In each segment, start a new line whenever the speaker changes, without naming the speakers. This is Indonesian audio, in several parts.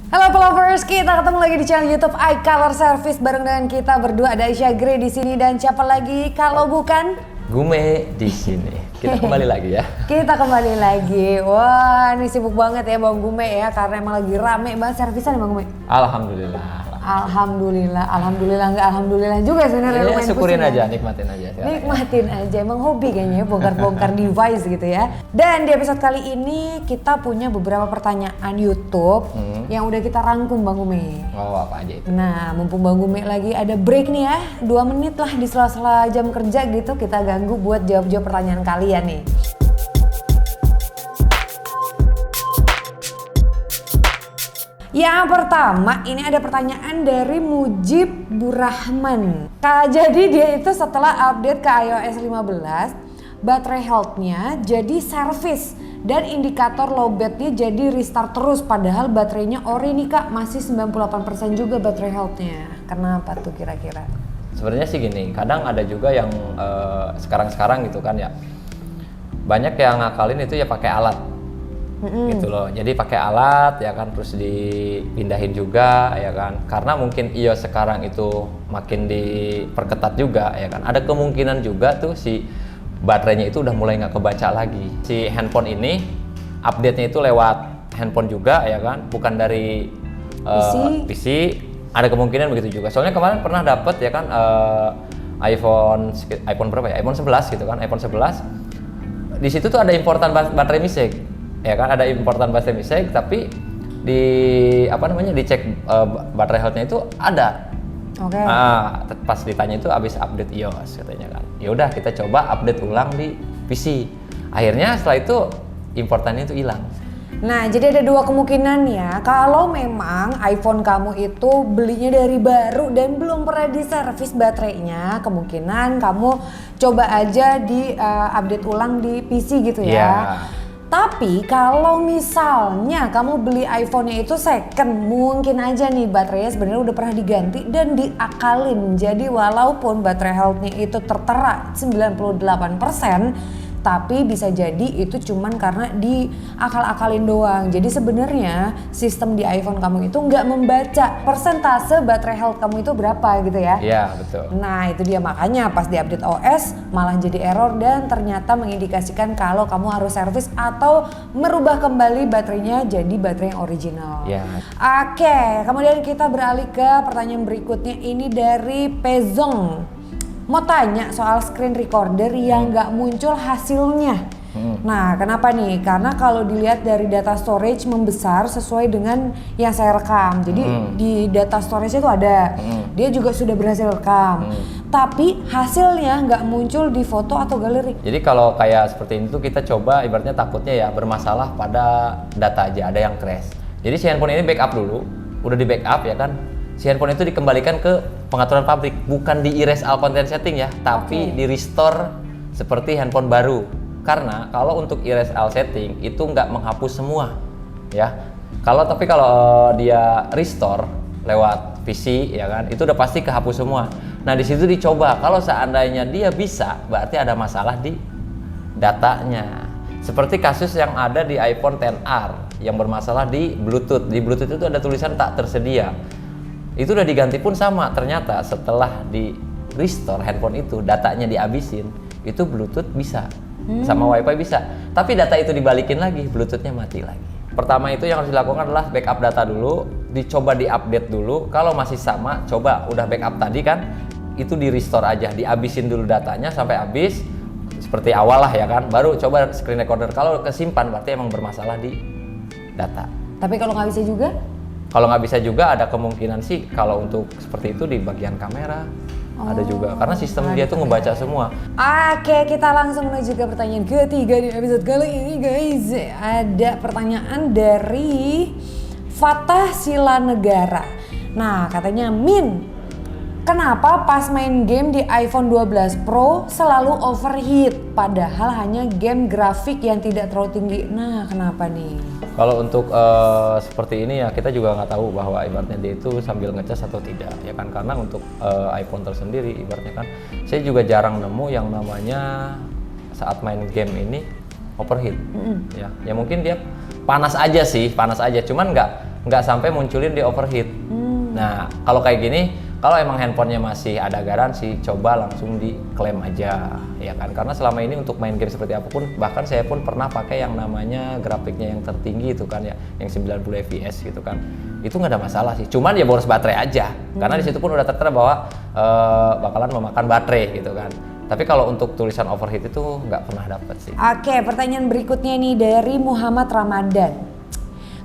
Halo Pelovers, kita ketemu lagi di channel YouTube iColor Service bareng dengan kita berdua, ada Aisyah Gray di sini dan siapa lagi kalau bukan
Gume di sini. Kita kembali lagi ya.
Kita kembali lagi. Wah, ini sibuk banget ya Bang Gume ya, karena emang lagi rame banget servisan ya Bang Gume.
Alhamdulillah.
Alhamdulillah nggak alhamdulillah juga sebenarnya.
Ya, syukurin aja, nikmatin aja.
Nikmatin aja, emang hobi kayaknya bongkar-bongkar device gitu ya. Dan di episode kali ini kita punya beberapa pertanyaan YouTube yang udah kita rangkum Bang Gume.
Oh, apa aja itu?
Nah, mumpung Bang Gume lagi ada break nih ya, 2 menit lah di sela-sela jam kerja gitu, kita ganggu buat jawab-jawab pertanyaan kalian nih. Yang pertama, ini ada pertanyaan dari Mujib Burahman. Jadi dia itu setelah update ke iOS 15, baterai health-nya jadi service dan indikator lowbatnya jadi restart terus. Padahal baterainya ori nih Kak, masih 98% juga baterai health-nya. Kenapa tuh kira-kira?
Sebenarnya sih gini, kadang ada juga yang sekarang gitu kan ya. Banyak yang ngakalin itu ya pakai alat. Gitu loh, jadi pakai alat ya kan, terus dipindahin juga ya kan, karena mungkin iOS sekarang itu makin diperketat juga ya kan, ada kemungkinan juga tuh si baterainya itu udah mulai nggak kebaca lagi. Si handphone ini update-nya itu lewat handphone juga ya kan, bukan dari PC. Ada kemungkinan begitu juga, soalnya kemarin pernah dapet ya kan, iPhone berapa ya, iPhone 11 gitu kan, iPhone 11 di situ tuh ada importan baterai misek ya kan, ada importan baterai misek, tapi dicek baterai health-nya itu ada.
Oke.
Pas ditanya itu habis update iOS katanya kan. Ya udah kita coba update ulang di PC. Akhirnya setelah itu importannya itu hilang.
Nah, jadi ada 2 kemungkinan ya. Kalau memang iPhone kamu itu belinya dari baru dan belum pernah diservis baterainya, kemungkinan kamu coba aja di update ulang di PC gitu ya.
Yeah.
Tapi kalau misalnya kamu beli iPhone-nya itu second, mungkin aja nih baterainya sebenarnya udah pernah diganti dan diakalin. Jadi walaupun baterai health-nya itu tertera 98%, tapi bisa jadi itu cuman karena diakal-akalin doang. Jadi sebenarnya sistem di iPhone kamu itu nggak membaca persentase baterai health kamu itu berapa gitu ya.
Iya, betul.
Nah itu dia, makanya pas diupdate OS malah jadi error dan ternyata mengindikasikan kalau kamu harus servis atau merubah kembali baterainya jadi baterai yang original.
Iya.
Oke, kemudian kita beralih ke pertanyaan berikutnya, ini dari Pezong. Mau tanya soal screen recorder yang nggak muncul hasilnya. Nah, kenapa nih? Karena kalau dilihat dari data storage membesar sesuai dengan yang saya rekam. Jadi di data storage itu ada, dia juga sudah berhasil rekam. Tapi hasilnya nggak muncul di foto atau galeri.
Jadi kalau kayak seperti ini tuh kita coba ibaratnya takutnya ya bermasalah pada data aja, ada yang crash. Jadi si handphone ini backup dulu, udah di backup ya kan. Si handphone itu dikembalikan ke pengaturan pabrik, bukan di erase all content setting ya, tapi di restore seperti handphone baru. Karena kalau untuk erase all setting itu nggak menghapus semua, ya. Kalau dia restore lewat PC ya kan, itu udah pasti kehapus semua. Nah di situ dicoba, kalau seandainya dia bisa, berarti ada masalah di datanya. Seperti kasus yang ada di iPhone XR yang bermasalah di Bluetooth. Di Bluetooth itu ada tulisan tak tersedia. Itu udah diganti pun sama, ternyata setelah di restore handphone itu datanya dihabisin, itu Bluetooth bisa sama WiFi bisa, tapi data itu dibalikin lagi, Bluetoothnya mati lagi. Pertama itu yang harus dilakukan adalah backup data dulu, dicoba diupdate dulu. Kalau masih sama, coba udah backup tadi kan, itu di restore aja, dihabisin dulu datanya sampai habis seperti awal lah ya kan, baru coba screen recorder. Kalau kesimpan berarti emang bermasalah di data.
Tapi kalau nggak bisa juga?
Kalau nggak bisa juga ada kemungkinan sih kalau untuk seperti itu di bagian kamera ada juga, karena sistem dia tuh ngebaca semua.
Oke, kita langsung menuju ke pertanyaan ketiga di episode kali ini guys. Ada pertanyaan dari Fatah Silanegara. Nah katanya, Min, kenapa pas main game di iPhone 12 Pro selalu overheat padahal hanya game grafik yang tidak terlalu tinggi? Nah kenapa nih?
Kalau untuk seperti ini ya kita juga nggak tahu bahwa ibaratnya dia itu sambil ngecas atau tidak ya kan, karena untuk iPhone tersendiri ibaratnya kan saya juga jarang nemu yang namanya saat main game ini overheat. Ya mungkin dia panas aja sih, panas aja, cuman nggak sampai munculin di overheat. Nah, kalau kayak gini, kalau emang handphonenya masih ada garansi, coba langsung diklaim aja, ya kan? Karena selama ini untuk main game seperti apapun, bahkan saya pun pernah pakai yang namanya grafiknya yang tertinggi itu kan ya, yang 90 fps gitu kan. Itu nggak ada masalah sih, cuman ya boros baterai aja. Karena di situ pun udah tertera bahwa bakalan memakan baterai gitu kan. Tapi kalau untuk tulisan overheat itu nggak pernah dapet sih.
Oke, pertanyaan berikutnya nih dari Muhammad Ramadan.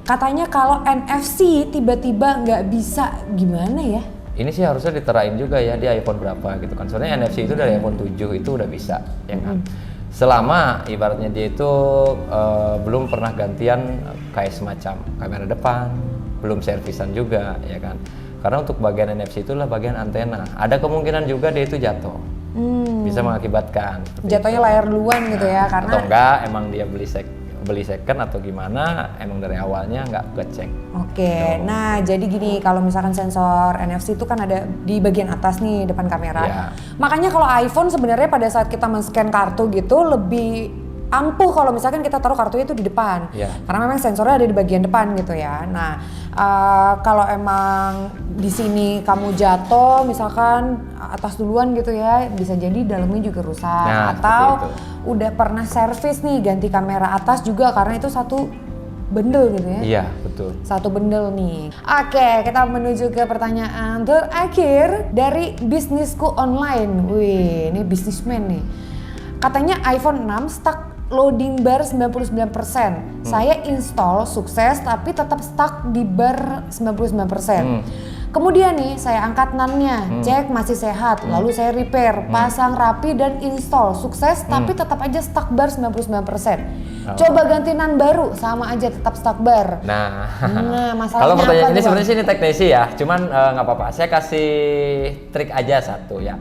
Katanya kalau NFC tiba-tiba nggak bisa, gimana ya?
Ini sih harusnya diterain juga ya di iPhone berapa gitu kan. Sebenarnya NFC itu dari iPhone 7 itu udah bisa, ya kan. Selama ibaratnya dia itu belum pernah gantian kayak semacam kamera depan, belum servisan juga, ya kan. Karena untuk bagian NFC itulah bagian antena. Ada kemungkinan juga dia itu jatuh. Bisa mengakibatkan.
Jatuhnya layar duluan gitu ya, karena
atau enggak emang dia beli second atau gimana, emang dari awalnya nggak ngecek.
Oke, nah jadi gini, kalau misalkan sensor NFC itu kan ada di bagian atas nih depan kamera.
Ya.
Makanya kalau iPhone sebenarnya pada saat kita men-scan kartu gitu lebih ampuh kalau misalkan kita taruh kartunya itu di depan.
Ya.
Karena memang sensornya ada di bagian depan gitu ya. Nah, kalau emang di sini kamu jatuh misalkan atas duluan gitu ya, bisa jadi dalamnya juga rusak.
Nah,
atau udah pernah servis nih ganti kamera atas juga karena itu satu bendel gitu ya.
Iya, betul.
Satu bendel nih. Oke, kita menuju ke pertanyaan terakhir dari bisnisku online. Wih, ini bisnismen nih. Katanya iPhone 6 stuck loading bar 99%. Saya install sukses tapi tetap stuck di bar 99%. Kemudian nih saya angkat NAND-nya, cek masih sehat, lalu saya repair, pasang rapi dan install sukses tapi tetap aja stuck bar 99%. Coba ganti NAND baru sama aja tetap stuck bar.
Nah,
masalahnya
kalau pertanyaan
apa
ini
tuh,
sebenarnya sih ini teknisi ya, cuman nggak apa-apa. Saya kasih trik aja satu ya.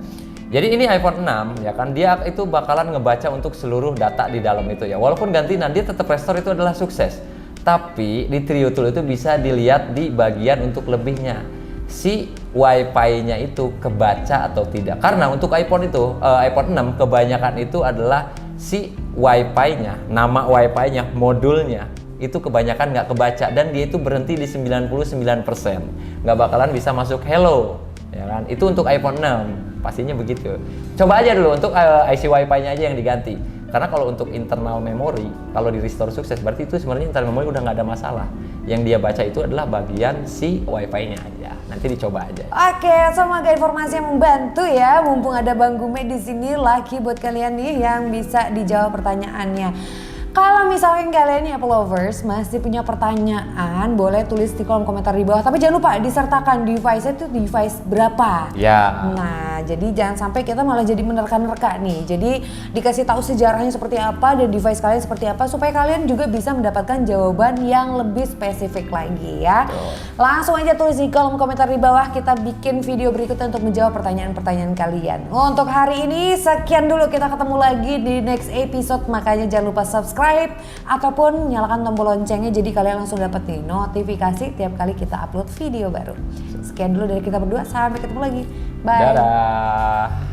Jadi ini iPhone 6 ya kan, dia itu bakalan ngebaca untuk seluruh data di dalam itu ya. Walaupun ganti NAND dia tetap restore itu adalah sukses. Tapi di Trio Tool itu bisa dilihat di bagian untuk lebihnya. Si Wi-Fi-nya itu kebaca atau tidak. Karena untuk iPhone itu, iPhone 6 kebanyakan itu adalah si Wi-Fi-nya, nama Wi-Fi-nya, modulnya itu kebanyakan nggak kebaca dan dia itu berhenti di 99%. Nggak bakalan bisa masuk hello, ya kan? Itu untuk iPhone 6, pastinya begitu. Coba aja dulu untuk IC Wi-Fi-nya aja yang diganti. Karena kalau untuk internal memori, kalau di restore sukses, berarti itu sebenarnya internal memori udah nggak ada masalah. Yang dia baca itu adalah bagian si Wi-Fi-nya aja. Nanti dicoba aja.
Oke, semoga informasi yang membantu ya. Mumpung ada Bang Gume di sini, lagi buat kalian nih yang bisa dijawab pertanyaannya. Kalau misalnya kalian nih Apple lovers masih punya pertanyaan, boleh tulis di kolom komentar di bawah. Tapi jangan lupa disertakan device itu device berapa.
Ya.
Nah, jadi jangan sampai kita malah jadi menerka-nerka nih. Jadi dikasih tahu sejarahnya seperti apa dan device kalian seperti apa supaya kalian juga bisa mendapatkan jawaban yang lebih spesifik lagi ya. Langsung aja tulis di kolom komentar di bawah, kita bikin video berikutnya untuk menjawab pertanyaan-pertanyaan kalian. Untuk hari ini sekian dulu, kita ketemu lagi di next episode. Makanya jangan lupa subscribe ataupun nyalakan tombol loncengnya jadi kalian langsung dapat nih notifikasi tiap kali kita upload video baru. Sekian dulu dari kita berdua, sampai ketemu lagi. Bye.
Dadah.